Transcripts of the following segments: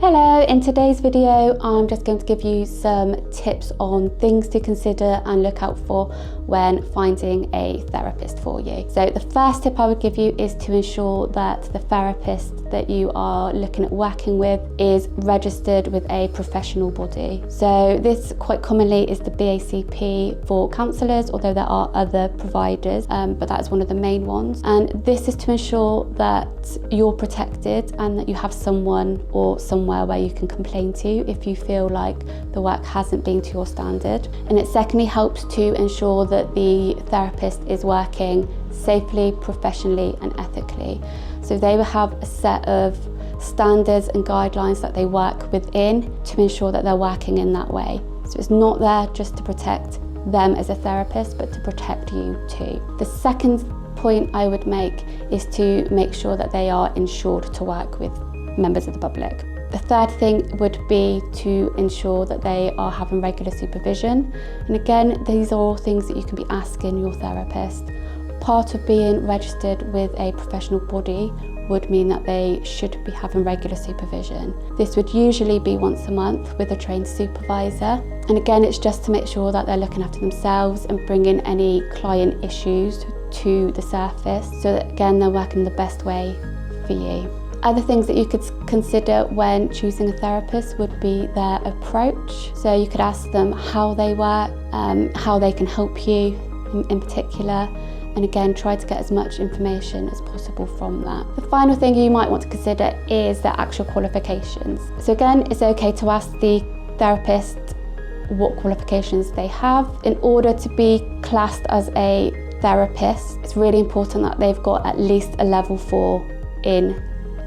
Hello, in today's video I'm just going to give you some tips on things to consider and look out for when finding a therapist for you. So the first tip I would give you is to ensure that the therapist that you are looking at working with is registered with a professional body. So this quite commonly is the BACP for counsellors, although there are other providers, but that's one of the main ones. And this is to ensure that you're protected and that you have someone or somewhere where you can complain to if you feel like the work hasn't been to your standard. And it secondly helps to ensure that the therapist is working safely, professionally and ethically. So they will have a set of standards and guidelines that they work within to ensure that they're working in that way. So it's not there just to protect them as a therapist, but to protect you too. The second point I would make is to make sure that they are insured to work with members of the public. The third thing would be to ensure that they are having regular supervision. And again, these are all things that you can be asking your therapist. Part of being registered with a professional body would mean that they should be having regular supervision. This would usually be once a month with a trained supervisor. And again, it's just to make sure that they're looking after themselves and bringing any client issues to the surface so that again, they're working the best way for you. Other things that you could consider when choosing a therapist would be their approach. So you could ask them how they work, how they can help you in particular, and again, try to get as much information as possible from that. The final thing you might want to consider is their actual qualifications. So again, it's okay to ask the therapist what qualifications they have. In order to be classed as a therapist, it's really important that they've got at least a level 4 in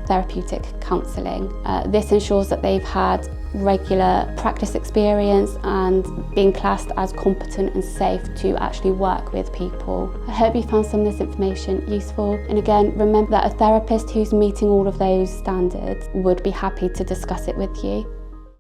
therapeutic counselling. This ensures that they've had regular practice experience and being classed as competent and safe to actually work with people. I hope you found some of this information useful, and again, remember that a therapist who's meeting all of those standards would be happy to discuss it with you.